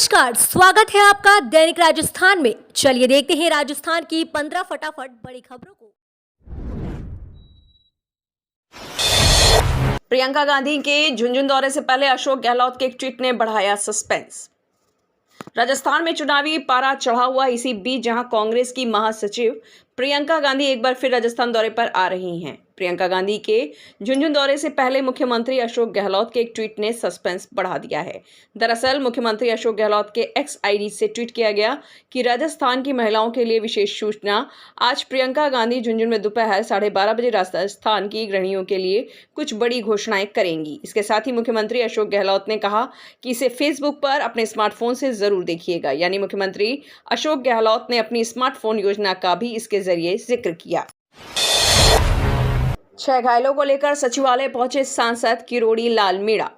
नमस्कार, स्वागत है आपका दैनिक राजस्थान में। चलिए देखते हैं राजस्थान की 15 फटाफट बड़ी खबरों को। प्रियंका गांधी के झुंझुनू दौरे से पहले अशोक गहलोत के एक ट्वीट ने बढ़ाया सस्पेंस। राजस्थान में चुनावी पारा चढ़ा हुआ इसी बीच जहां कांग्रेस की महासचिव प्रियंका गांधी एक बार फिर राजस्थान दौरे पर आ रही हैं। प्रियंका गांधी के झुंझुनू दौरे से पहले मुख्यमंत्री अशोक गहलोत के एक ट्वीट ने सस्पेंस बढ़ा दिया है। दरअसल मुख्यमंत्री अशोक गहलोत के एक्स आईडी से ट्वीट किया गया कि राजस्थान की महिलाओं के लिए विशेष सूचना। आज प्रियंका गांधी झुंझुनू में दोपहर 12:30 बजे राजस्थान की गृहिणियों के लिए कुछ बड़ी घोषणाएं करेंगी। इसके साथ ही मुख्यमंत्री अशोक गहलोत ने कहा कि इसे फेसबुक पर अपने स्मार्टफोन से जरूर देखिएगा। यानी मुख्यमंत्री अशोक गहलोत ने अपनी स्मार्टफोन योजना का भी इसके जरिए जिक्र किया। 6 घायलों को लेकर सचिवालय पहुंचे सांसद किरोड़ी लाल मीणा।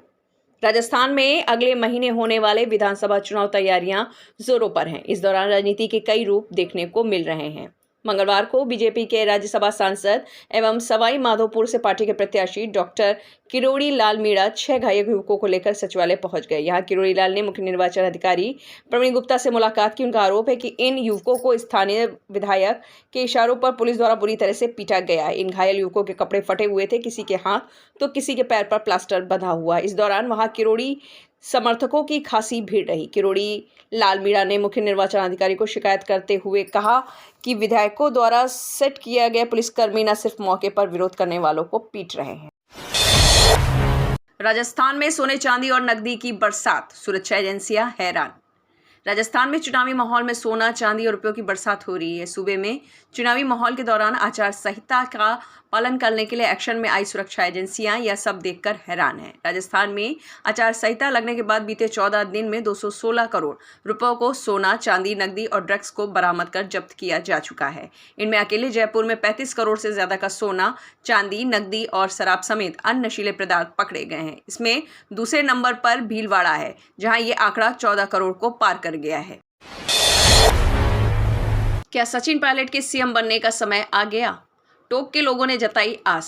राजस्थान में अगले महीने होने वाले विधानसभा चुनाव तैयारियां जोरों पर हैं। इस दौरान राजनीति के कई रूप देखने को मिल रहे हैं। मंगलवार को बीजेपी के राज्यसभा सांसद एवं सवाई माधोपुर से पार्टी के प्रत्याशी डॉक्टर किरोड़ी लाल मीणा 6 घायल युवकों को लेकर सचिवालय पहुंच गए। यहां किरोड़ी लाल ने मुख्य निर्वाचन अधिकारी प्रवीण गुप्ता से मुलाकात की। उनका आरोप है कि इन युवकों को स्थानीय विधायक के इशारों पर पुलिस द्वारा बुरी तरह से पीटा गया। इन घायल युवकों के कपड़े फटे हुए थे, किसी के हाथ तो किसी के पैर पर प्लास्टर बंधा हुआ। इस दौरान वहां किरोड़ी समर्थकों की खासी भीड़ रही। किरोड़ी लाल मीणा ने मुख्य निर्वाचन अधिकारी को शिकायत करते हुए कहा कि विधायकों द्वारा सेट किया गया पुलिसकर्मी न सिर्फ मौके पर विरोध करने वालों को पीट रहे हैं। राजस्थान में सोने चांदी और नकदी की बरसात, सुरक्षा एजेंसियां हैरान। राजस्थान में चुनावी माहौल में सोना चांदी और रुपयों की बरसात हो रही है। सूबे में चुनावी माहौल के दौरान आचार संहिता का पालन करने के लिए एक्शन में आई सुरक्षा एजेंसियां यह सब देखकर हैरान हैं। राजस्थान में आचार संहिता लगने के बाद बीते 14 दिन में 216 करोड़ रुपयों को सोना, चांदी, नकदी और ड्रग्स को बरामद कर जब्त किया जा चुका है। इनमें अकेले जयपुर में 35 करोड़ से ज्यादा का सोना, चांदी, नकदी और शराब समेत अन्य नशीले पदार्थ पकड़े गए हैं। इसमें दूसरे नंबर पर भीलवाड़ा है, जहां ये आंकड़ा 14 करोड़ को पार कर गया है। क्या सचिन पायलट के सीएम बनने का समय आ गया? टोंक के लोगों ने जताई आस।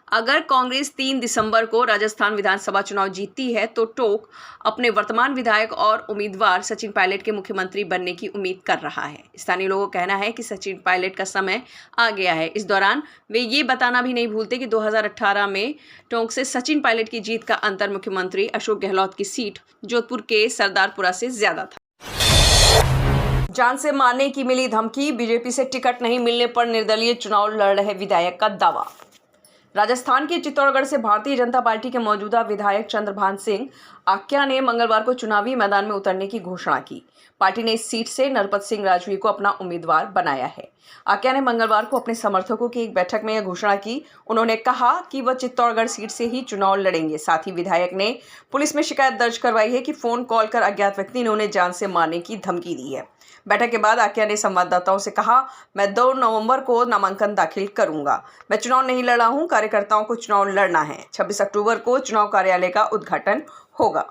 अगर कांग्रेस 3 दिसंबर को राजस्थान विधानसभा चुनाव जीतती है तो टोंक अपने वर्तमान विधायक और उम्मीदवार सचिन पायलट के मुख्यमंत्री बनने की उम्मीद कर रहा है। स्थानीय लोगों का कहना है कि सचिन पायलट का समय आ गया है। इस दौरान वे ये बताना भी नहीं भूलते कि 2018 में टोंक से सचिन पायलट की जीत का अंतर मुख्यमंत्री अशोक गहलोत की सीट जोधपुर के सरदारपुरा से ज्यादा था। जान से मारने की मिली धमकी, बीजेपी से टिकट नहीं मिलने पर निर्दलीय चुनाव लड़ रहे विधायक का दावा। राजस्थान के चित्तौड़गढ़ से भारतीय जनता पार्टी के मौजूदा विधायक चंद्रभान सिंह आक्या ने मंगलवार को चुनावी मैदान में उतरने की घोषणा की। पार्टी ने इस सीट से नरपत सिंह राजवी को अपना उम्मीदवार बनाया है। आक्या ने मंगलवार को अपने समर्थकों की एक बैठक में यह घोषणा की। उन्होंने कहा कि वह चित्तौड़गढ़ सीट से ही चुनाव लड़ेंगे। साथ ही विधायक ने पुलिस में शिकायत दर्ज करवाई है कि फोन कॉल कर अज्ञात व्यक्ति ने उन्हें जान से मारने की धमकी दी है। बैठक के बाद आक्या ने संवाददाताओं से कहा, मैं 2 नवंबर को नामांकन दाखिल करूंगा। मैं चुनाव नहीं लड़ा हूं, कार्यकर्ताओं को चुनाव लड़ना है। 26 अक्टूबर को चुनाव कार्यालय का उद्घाटन होगा।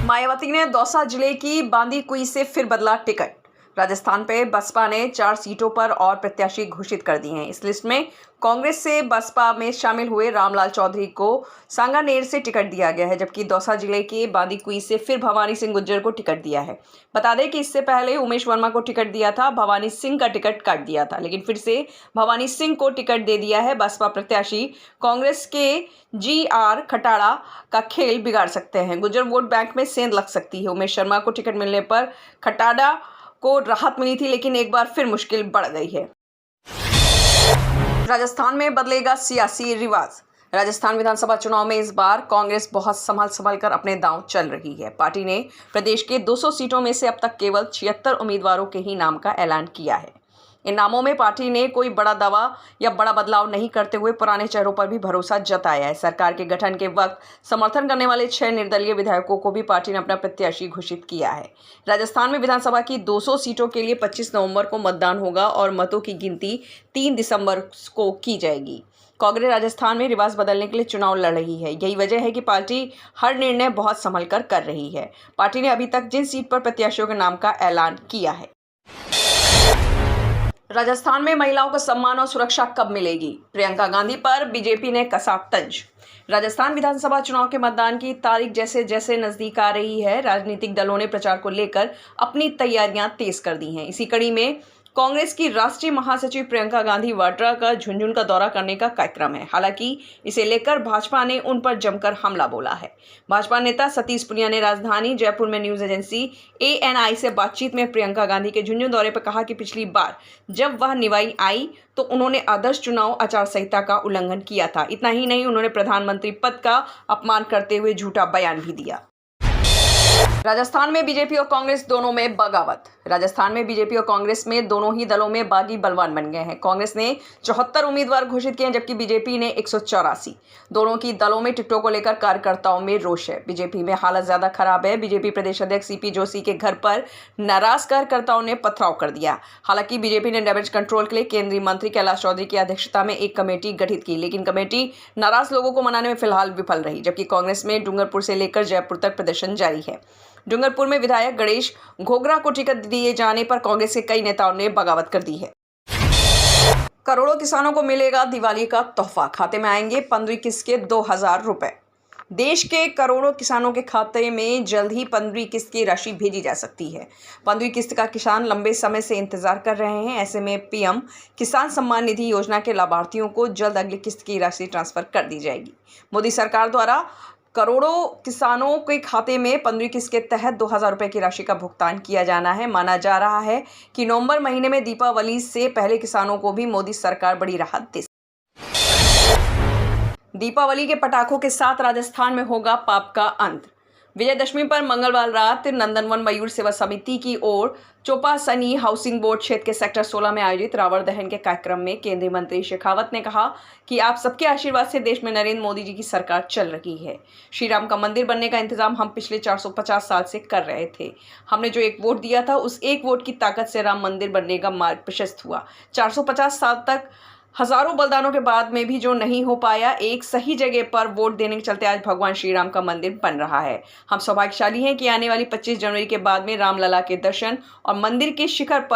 मायावती ने दौसा जिले की बांदीकुई से फिर बदला टिकट। राजस्थान पे बसपा ने 4 सीटों पर और प्रत्याशी घोषित कर दिए हैं। इस लिस्ट में कांग्रेस से बसपा में शामिल हुए रामलाल चौधरी को सांगानेर से टिकट दिया गया है, जबकि दौसा जिले के बांदीकुई से फिर भवानी सिंह गुज्जर को टिकट दिया है। बता दें कि इससे पहले उमेश वर्मा को टिकट दिया था, भवानी सिंह का टिकट काट दिया था, लेकिन फिर से भवानी सिंह को टिकट दे दिया है। बसपा प्रत्याशी कांग्रेस के GR खटाड़ा का खेल बिगाड़ सकते हैं। गुज्जर वोट बैंक में सेंध लग सकती है। उमेश शर्मा को टिकट मिलने पर खटाड़ा को राहत मिली थी, लेकिन एक बार फिर मुश्किल बढ़ गई है। राजस्थान में बदलेगा सियासी रिवाज। राजस्थान विधानसभा चुनाव में इस बार कांग्रेस बहुत संभल कर अपने दांव चल रही है। पार्टी ने प्रदेश के 200 सीटों में से अब तक केवल 76 उम्मीदवारों के ही नाम का ऐलान किया है। इन नामों में पार्टी ने कोई बड़ा दावा या बड़ा बदलाव नहीं करते हुए पुराने चेहरों पर भी भरोसा जताया है। सरकार के गठन के वक्त समर्थन करने वाले 6 निर्दलीय विधायकों को भी पार्टी ने अपना प्रत्याशी घोषित किया है। राजस्थान में विधानसभा की 200 सीटों के लिए 25 नवंबर को मतदान होगा और मतों की गिनती 3 दिसंबर को की जाएगी। कांग्रेस राजस्थान में रिवाज बदलने के लिए चुनाव लड़ रही है। यही वजह है कि पार्टी हर निर्णय बहुत संभल कर रही है। पार्टी ने अभी तक जिन सीट पर प्रत्याशियों के नाम का ऐलान किया है। राजस्थान में महिलाओं को सम्मान और सुरक्षा कब मिलेगी? प्रियंका गांधी पर बीजेपी ने कसा तंज। राजस्थान विधानसभा चुनाव के मतदान की तारीख जैसे जैसे नजदीक आ रही है, राजनीतिक दलों ने प्रचार को लेकर अपनी तैयारियां तेज कर दी हैं। इसी कड़ी में कांग्रेस की राष्ट्रीय महासचिव प्रियंका गांधी वाड्रा का झुंझुनू का दौरा करने का कार्यक्रम है। हालांकि इसे लेकर भाजपा ने उन पर जमकर हमला बोला है। भाजपा नेता सतीश पुनिया ने राजधानी जयपुर में न्यूज एजेंसी ANI से बातचीत में प्रियंका गांधी के झुंझुनू दौरे पर कहा कि पिछली बार जब वह निवाई आई तो उन्होंने आदर्श चुनाव आचार संहिता का उल्लंघन किया था। इतना ही नहीं, उन्होंने प्रधानमंत्री पद का अपमान करते हुए झूठा बयान भी दिया। राजस्थान में बीजेपी और कांग्रेस दोनों में बगावत। राजस्थान में बीजेपी और कांग्रेस में दोनों ही दलों में बागी बलवान बन गए हैं। कांग्रेस ने 74 उम्मीदवार घोषित किए हैं, जबकि बीजेपी ने 184। दोनों की दलों में टिकटों को लेकर कार्यकर्ताओं में रोष है। बीजेपी में हालत ज्यादा खराब है। बीजेपी प्रदेश अध्यक्ष CP जोशी के घर पर नाराज कार्यकर्ताओं ने पथराव कर दिया। हालांकि बीजेपी ने डैमेज कंट्रोल के लिए केंद्रीय मंत्री कैलाश चौधरी की अध्यक्षता में एक कमेटी गठित की, लेकिन कमेटी नाराज लोगों को मनाने में फिलहाल विफल रही। जबकि कांग्रेस में डूंगरपुर से लेकर जयपुर तक प्रदर्शन जारी है। डूंगरपुर में विधायक गणेश घोगरा को टिकट दिए जाने पर कांग्रेस के कई नेताओं ने बगावत कर दी है। करोड़ों किसानों को मिलेगा दिवाली का तोहफा, खाते में आएंगे 15वीं किस्त के 2000 रुपए। देश के करोड़ों किसानों के खाते में जल्द ही 15वीं किस्त की राशि भेजी जा सकती है। 15वीं किस्त का किसान लंबे समय से इंतजार कर रहे हैं। ऐसे में PM किसान सम्मान निधि योजना के लाभार्थियों को जल्द अगली किस्त की राशि ट्रांसफर कर दी जाएगी। मोदी सरकार द्वारा करोड़ों किसानों के खाते में 15वीं किस्त के तहत 2000 रुपए की राशि का भुगतान किया जाना है। माना जा रहा है कि नवंबर महीने में दीपावली से पहले किसानों को भी मोदी सरकार बड़ी राहत दे। दीपावली के पटाखों के साथ राजस्थान में होगा पाप का अंत। विजयदशमी पर मंगलवार रात नंदनवन मयूर सेवा समिति की ओर चोपासनी हाउसिंग बोर्ड क्षेत्र के सेक्टर 16 में आयोजित रावण दहन के कार्यक्रम में केंद्रीय मंत्री शेखावत ने कहा कि आप सबके आशीर्वाद से देश में नरेंद्र मोदी जी की सरकार चल रही है। श्री राम का मंदिर बनने का इंतजाम हम पिछले 450 साल से कर रहे थे। हमने जो एक वोट दिया था, उस एक वोट की ताकत से राम मंदिर बनने का मार्ग प्रशस्त हुआ। 450 साल तक हजारों बलिदानों के बाद में भी जो नहीं हो पाया, एक सही जगह पर वोट देने के चलते आज भगवान श्री राम का मंदिर बन रहा है। हम सौभाग्यशाली हैं कि आने वाली 25 जनवरी के बाद में रामलला के दर्शन और मंदिर के शिखर पर